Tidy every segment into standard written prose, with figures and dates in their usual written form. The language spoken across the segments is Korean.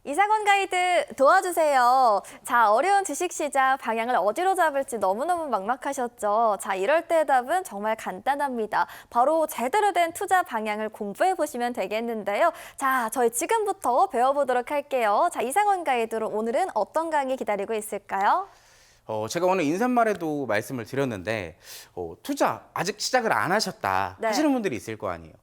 이상원 가이드 도와주세요. 자, 어려운 주식시장 방향을 어디로 잡을지 너무너무 막막하셨죠? 자, 이럴 때 답은 정말 간단합니다. 바로 제대로 된 투자 방향을 공부해 보시면 되겠는데요. 자, 저희 지금부터 배워보도록 할게요. 자, 이상원 가이드로 오늘은 어떤 강의 기다리고 있을까요? 제가 오늘 인사말에도 말씀을 드렸는데 투자 아직 시작을 안 하셨다 네. 하시는 분들이 있을 거 아니에요.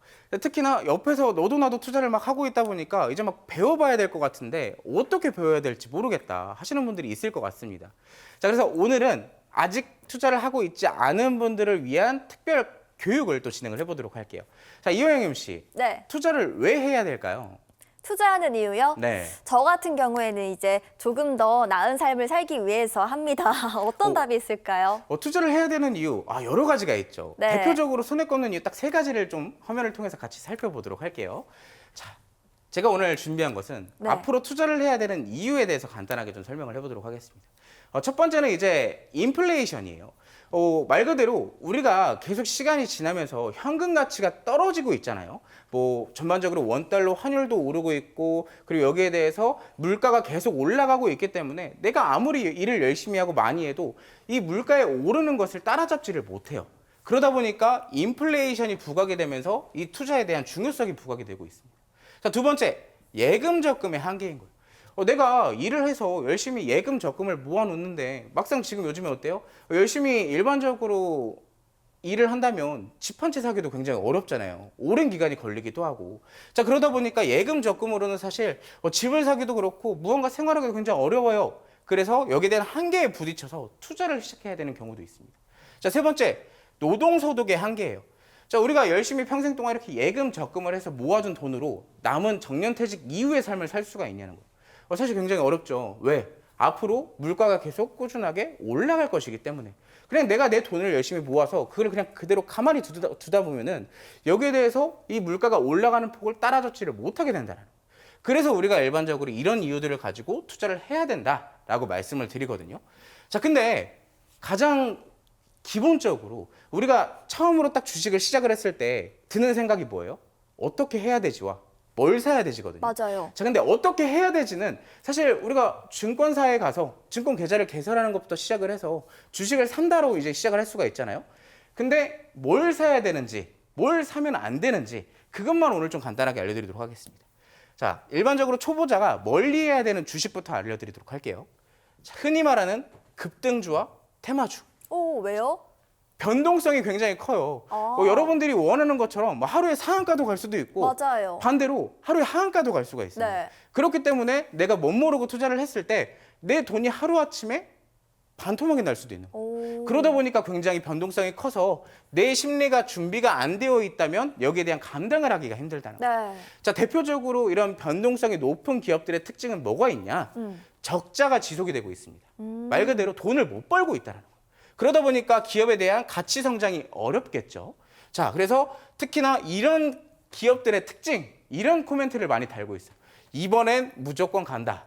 특히나 옆에서 너도 나도 투자를 막 하고 있다 보니까 이제 막 배워봐야 될 것 같은데 어떻게 배워야 될지 모르겠다 하시는 분들이 있을 것 같습니다. 자, 그래서 오늘은 아직 투자를 하고 있지 않은 분들을 위한 특별 교육을 또 진행을 해보도록 할게요. 자, 이호영 MC, 네. 투자를 왜 해야 될까요? 투자하는 이유요? 네. 저 같은 경우에는 이제 조금 더 나은 삶을 살기 위해서 합니다. 어떤 답이 있을까요? 투자를 해야 되는 이유, 여러 가지가 있죠. 네. 대표적으로 손에 꼽는 이유 딱 세 가지를 좀 화면을 통해서 같이 살펴보도록 할게요. 자, 제가 오늘 준비한 것은 네. 앞으로 투자를 해야 되는 이유에 대해서 간단하게 좀 설명을 해보도록 하겠습니다. 첫 번째는 이제 인플레이션이에요. 말 그대로 우리가 계속 시간이 지나면서 현금 가치가 떨어지고 있잖아요. 뭐 전반적으로 원달러 환율도 오르고 있고, 그리고 여기에 대해서 물가가 계속 올라가고 있기 때문에 내가 아무리 일을 열심히 하고 많이 해도 이 물가에 오르는 것을 따라잡지를 못해요. 그러다 보니까 인플레이션이 부각이 되면서 이 투자에 대한 중요성이 부각이 되고 있습니다. 자, 두 번째, 예금 적금의 한계인 거예요. 내가 일을 해서 열심히 예금 적금을 모아놓는데 막상 지금 요즘에 어때요? 열심히 일반적으로 일을 한다면 집 한 채 사기도 굉장히 어렵잖아요. 오랜 기간이 걸리기도 하고. 자, 그러다 보니까 예금 적금으로는 사실 집을 사기도 그렇고 무언가 생활하기도 굉장히 어려워요. 그래서 여기에 대한 한계에 부딪혀서 투자를 시작해야 되는 경우도 있습니다. 자, 세 번째, 노동소득의 한계예요. 자, 우리가 열심히 평생 동안 이렇게 예금 적금을 해서 모아둔 돈으로 남은 정년퇴직 이후의 삶을 살 수가 있냐는 거예요. 사실 굉장히 어렵죠. 왜? 앞으로 물가가 계속 꾸준하게 올라갈 것이기 때문에. 그냥 내가 내 돈을 열심히 모아서 그걸 그냥 그대로 가만히 두다 보면은 여기에 대해서 이 물가가 올라가는 폭을 따라잡지를 못하게 된다는 거예요. 그래서 우리가 일반적으로 이런 이유들을 가지고 투자를 해야 된다라고 말씀을 드리거든요. 자, 근데 가장 기본적으로 우리가 처음으로 딱 주식을 시작을 했을 때 드는 생각이 뭐예요? 어떻게 해야 되지와 뭘 사야 되지거든요. 맞아요. 자, 근데 어떻게 해야 되지는 사실 우리가 증권사에 가서 증권 계좌를 개설하는 것부터 시작을 해서 주식을 산다로 이제 시작을 할 수가 있잖아요. 근데 뭘 사야 되는지, 뭘 사면 안 되는지 그것만 오늘 좀 간단하게 알려드리도록 하겠습니다. 자, 일반적으로 초보자가 멀리 해야 되는 주식부터 알려드리도록 할게요. 자, 흔히 말하는 급등주와 테마주. 오, 왜요? 변동성이 굉장히 커요. 여러분들이 원하는 것처럼 하루에 상한가도 갈 수도 있고, 맞아요. 반대로 하루에 하한가도 갈 수가 있습니다. 네. 그렇기 때문에 내가 못 모르고 투자를 했을 때 내 돈이 하루아침에 반토막이 날 수도 있는 거예요. 그러다 보니까 굉장히 변동성이 커서 내 심리가 준비가 안 되어 있다면 여기에 대한 감당을 하기가 힘들다는 거예요. 네. 자, 대표적으로 이런 변동성이 높은 기업들의 특징은 뭐가 있냐? 적자가 지속이 되고 있습니다. 말 그대로 돈을 못 벌고 있다는 거예요. 그러다 보니까 기업에 대한 가치 성장이 어렵겠죠. 자, 그래서 특히나 이런 기업들의 특징, 이런 코멘트를 많이 달고 있어요. 이번엔 무조건 간다.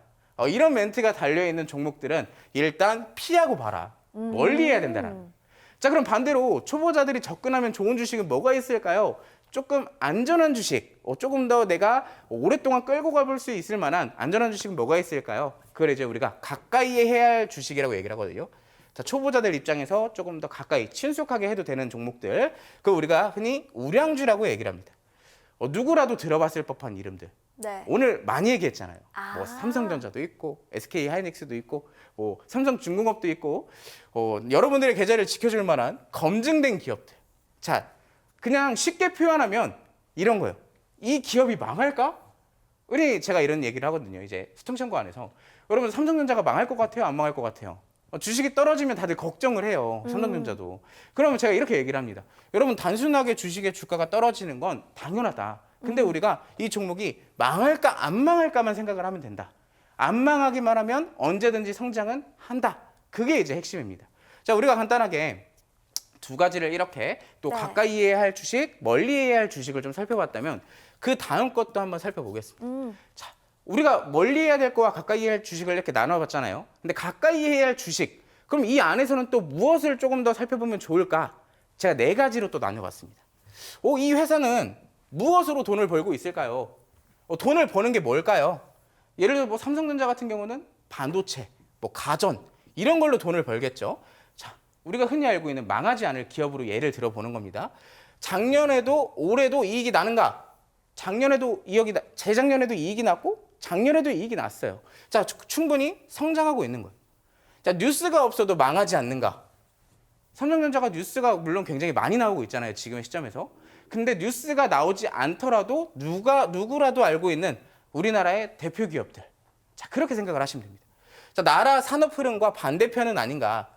이런 멘트가 달려있는 종목들은 일단 피하고 봐라. 멀리 해야 된다는 거예요. 자, 그럼 반대로 초보자들이 접근하면 좋은 주식은 뭐가 있을까요? 조금 안전한 주식, 조금 더 내가 오랫동안 끌고 가볼 수 있을 만한 안전한 주식은 뭐가 있을까요? 그걸 이제 우리가 가까이에 해야 할 주식이라고 얘기를 하거든요. 자, 초보자들 입장에서 조금 더 가까이 친숙하게 해도 되는 종목들, 그 우리가 흔히 우량주라고 얘기를 합니다. 누구라도 들어봤을 법한 이름들. 네. 오늘 많이 얘기했잖아요. 아. 삼성전자도 있고 SK 하이닉스도 있고 삼성중공업도 있고 여러분들의 계좌를 지켜줄 만한 검증된 기업들. 자, 그냥 쉽게 표현하면 이런 거예요. 이 기업이 망할까? 제가 이런 얘기를 하거든요. 이제 수통창고 안에서 여러분 삼성전자가 망할 것 같아요? 안 망할 것 같아요? 주식이 떨어지면 다들 걱정을 해요. 삼성전자도. 그러면 제가 이렇게 얘기를 합니다. 여러분 단순하게 주식의 주가가 떨어지는 건 당연하다. 근데 우리가 이 종목이 망할까 안 망할까만 생각을 하면 된다. 안 망하기만 하면 언제든지 성장은 한다. 그게 이제 핵심입니다. 자, 우리가 간단하게 두 가지를 이렇게 또 네. 가까이 해야 할 주식, 멀리 해야 할 주식을 좀 살펴봤다면 그 다음 것도 한번 살펴보겠습니다. 자, 우리가 멀리 해야 될 거와 가까이 해야 할 주식을 이렇게 나눠봤잖아요. 근데 가까이 해야 할 주식, 그럼 이 안에서는 또 무엇을 조금 더 살펴보면 좋을까? 제가 네 가지로 또 나눠봤습니다. 이 회사는 무엇으로 돈을 벌고 있을까요? 돈을 버는 게 뭘까요? 예를 들어 뭐 삼성전자 같은 경우는 반도체, 뭐 가전 이런 걸로 돈을 벌겠죠. 자, 우리가 흔히 알고 있는 망하지 않을 기업으로 예를 들어보는 겁니다. 작년에도 올해도 이익이 나는가? 작년에도 재작년에도 이익이 났고 작년에도 이익이 났어요. 자, 충분히 성장하고 있는 거예요. 자, 뉴스가 없어도 망하지 않는가? 삼성전자가 뉴스가 물론 굉장히 많이 나오고 있잖아요. 지금 시점에서. 근데 뉴스가 나오지 않더라도 누구라도 알고 있는 우리나라의 대표 기업들. 자, 그렇게 생각을 하시면 됩니다. 자, 나라 산업 흐름과 반대편은 아닌가?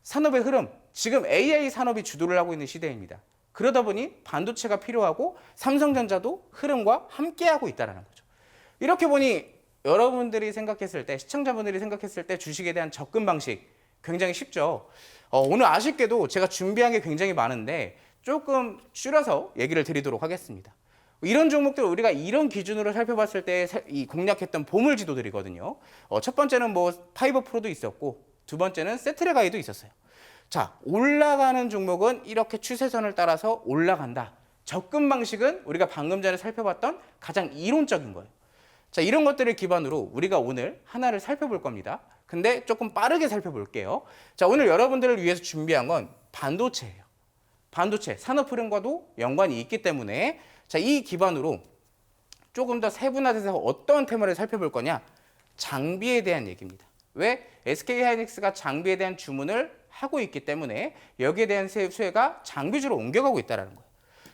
산업의 흐름, 지금 AI 산업이 주도를 하고 있는 시대입니다. 그러다 보니 반도체가 필요하고 삼성전자도 흐름과 함께하고 있다는 거죠. 이렇게 보니 여러분들이 생각했을 때, 시청자분들이 생각했을 때 주식에 대한 접근 방식 굉장히 쉽죠. 오늘 아쉽게도 제가 준비한 게 굉장히 많은데 조금 줄여서 얘기를 드리도록 하겠습니다. 이런 종목들 우리가 이런 기준으로 살펴봤을 때 이 공략했던 보물 지도들이거든요. 첫 번째는 뭐 파이버 프로도 있었고 두 번째는 세트레가이도 있었어요. 자, 올라가는 종목은 이렇게 추세선을 따라서 올라간다. 접근 방식은 우리가 방금 전에 살펴봤던 가장 이론적인 거예요. 자, 이런 것들을 기반으로 우리가 오늘 하나를 살펴볼 겁니다. 근데 조금 빠르게 살펴볼게요. 자, 오늘 여러분들을 위해서 준비한 건 반도체예요. 반도체, 산업 흐름과도 연관이 있기 때문에 자, 이 기반으로 조금 더 세분화돼서 어떤 테마를 살펴볼 거냐? 장비에 대한 얘기입니다. 왜? SK하이닉스가 장비에 대한 주문을 하고 있기 때문에 여기에 대한 수혜가 장비주로 옮겨가고 있다는 거예요.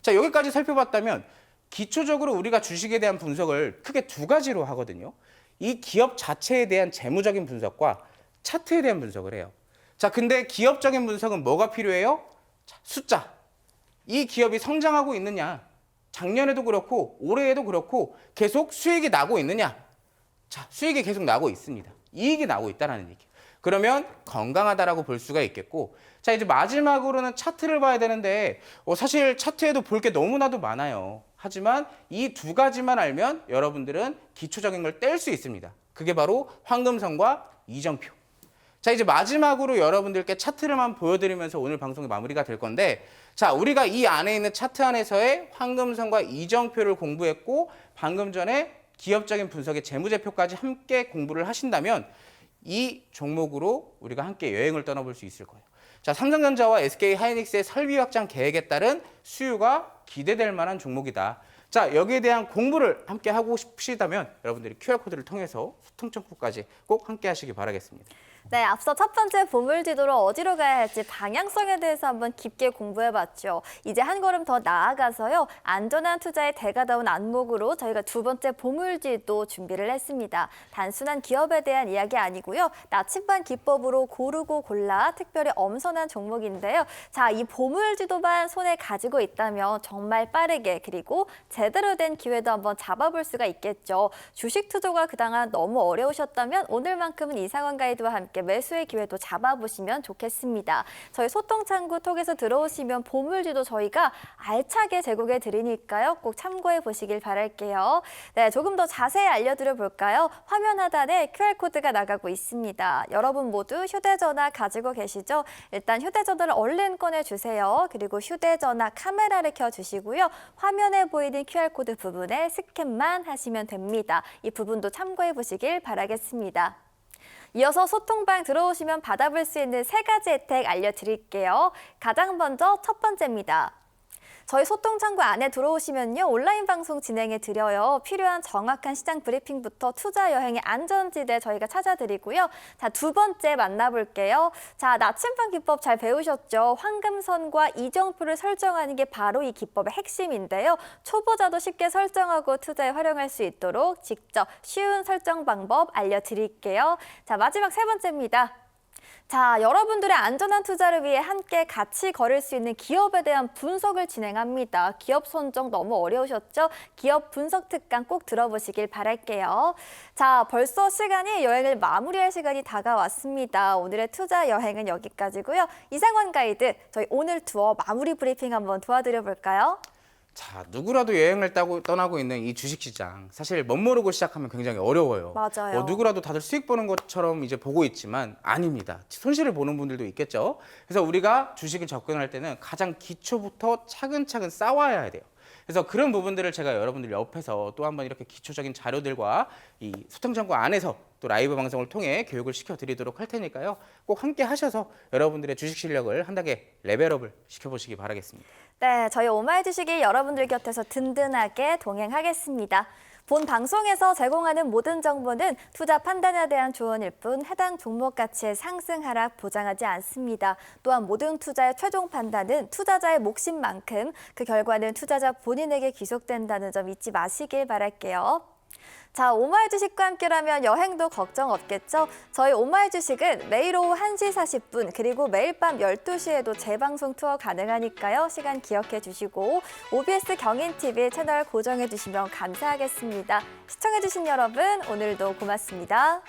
자, 여기까지 살펴봤다면 기초적으로 우리가 주식에 대한 분석을 크게 두 가지로 하거든요. 이 기업 자체에 대한 재무적인 분석과 차트에 대한 분석을 해요. 자, 근데 기업적인 분석은 뭐가 필요해요? 자, 숫자. 이 기업이 성장하고 있느냐? 작년에도 그렇고 올해에도 그렇고 계속 수익이 나고 있느냐? 자, 수익이 계속 나고 있습니다. 이익이 나고 있다는 얘기예요. 그러면 건강하다라고 볼 수가 있겠고, 자, 이제 마지막으로는 차트를 봐야 되는데 사실 차트에도 볼 게 너무나도 많아요. 하지만 이 두 가지만 알면 여러분들은 기초적인 걸 뗄 수 있습니다. 그게 바로 황금선과 이정표. 자, 이제 마지막으로 여러분들께 차트를만 보여드리면서 오늘 방송이 마무리가 될 건데, 자, 우리가 이 안에 있는 차트 안에서의 황금선과 이정표를 공부했고 방금 전에 기업적인 분석의 재무제표까지 함께 공부를 하신다면 이 종목으로 우리가 함께 여행을 떠나볼 수 있을 거예요. 자, 삼성전자와 SK하이닉스의 설비 확장 계획에 따른 수요가 기대될 만한 종목이다. 자, 여기에 대한 공부를 함께 하고 싶으시다면 여러분들이 QR코드를 통해서 소통 창구까지 꼭 함께 하시기 바라겠습니다. 네, 앞서 첫 번째 보물 지도로 어디로 가야 할지 방향성에 대해서 한번 깊게 공부해봤죠. 이제 한 걸음 더 나아가서요. 안전한 투자의 대가다운 안목으로 저희가 두 번째 보물 지도 준비를 했습니다. 단순한 기업에 대한 이야기 아니고요. 나침반 기법으로 고르고 골라 특별히 엄선한 종목인데요. 자, 이 보물 지도만 손에 가지고 있다면 정말 빠르게 그리고 제대로 된 기회도 한번 잡아볼 수가 있겠죠. 주식 투자가 그동안 너무 어려우셨다면 오늘만큼은 이상원 가이드와 함께 매수의 기회도 잡아보시면 좋겠습니다. 저희 소통창구 통해서 들어오시면 보물지도 저희가 알차게 제공해 드리니까요. 꼭 참고해 보시길 바랄게요. 네, 조금 더 자세히 알려드려 볼까요? 화면 하단에 QR코드가 나가고 있습니다. 여러분 모두 휴대전화 가지고 계시죠? 일단 휴대전화를 얼른 꺼내주세요. 그리고 휴대전화 카메라를 켜주시고요. 화면에 보이는 QR코드 부분에 스캔만 하시면 됩니다. 이 부분도 참고해 보시길 바라겠습니다. 이어서 소통방 들어오시면 받아볼 수 있는 세 가지 혜택 알려드릴게요. 가장 먼저 첫 번째입니다. 저희 소통창구 안에 들어오시면요. 온라인 방송 진행해 드려요. 필요한 정확한 시장 브리핑부터 투자 여행의 안전지대 저희가 찾아드리고요. 자, 두 번째 만나볼게요. 자, 나침반 기법 잘 배우셨죠? 황금선과 이정표를 설정하는 게 바로 이 기법의 핵심인데요. 초보자도 쉽게 설정하고 투자에 활용할 수 있도록 직접 쉬운 설정 방법 알려드릴게요. 자, 마지막 세 번째입니다. 자, 여러분들의 안전한 투자를 위해 함께 같이 걸을 수 있는 기업에 대한 분석을 진행합니다. 기업 선정 너무 어려우셨죠? 기업 분석 특강 꼭 들어보시길 바랄게요. 자, 벌써 시간이 여행을 마무리할 시간이 다가왔습니다. 오늘의 투자 여행은 여기까지고요. 이상원 가이드, 저희 오늘 투어 마무리 브리핑 한번 도와드려 볼까요? 자, 누구라도 여행을 떠나고 있는 이 주식시장 사실 멋모르고 시작하면 굉장히 어려워요. 맞아요. 누구라도 다들 수익 보는 것처럼 이제 보고 있지만 아닙니다. 손실을 보는 분들도 있겠죠. 그래서 우리가 주식을 접근할 때는 가장 기초부터 차근차근 쌓아야 돼요. 그래서 그런 부분들을 제가 여러분들 옆에서 또 한번 이렇게 기초적인 자료들과 이 소통장구 안에서 또 라이브 방송을 통해 교육을 시켜드리도록 할 테니까요. 꼭 함께 하셔서 여러분들의 주식 실력을 한 단계 레벨업을 시켜보시기 바라겠습니다. 네, 저희 오마이 주식이 여러분들 곁에서 든든하게 동행하겠습니다. 본 방송에서 제공하는 모든 정보는 투자 판단에 대한 조언일 뿐 해당 종목 가치의 상승 하락 보장하지 않습니다. 또한 모든 투자의 최종 판단은 투자자의 몫인 만큼 그 결과는 투자자 본인에게 귀속된다는 점 잊지 마시길 바랄게요. 자, 오마이 주식과 함께라면 여행도 걱정 없겠죠? 저희 오마이 주식은 매일 오후 1시 40분 그리고 매일 밤 12시에도 재방송 투어 가능하니까요. 시간 기억해 주시고 OBS 경인TV 채널 고정해 주시면 감사하겠습니다. 시청해 주신 여러분 오늘도 고맙습니다.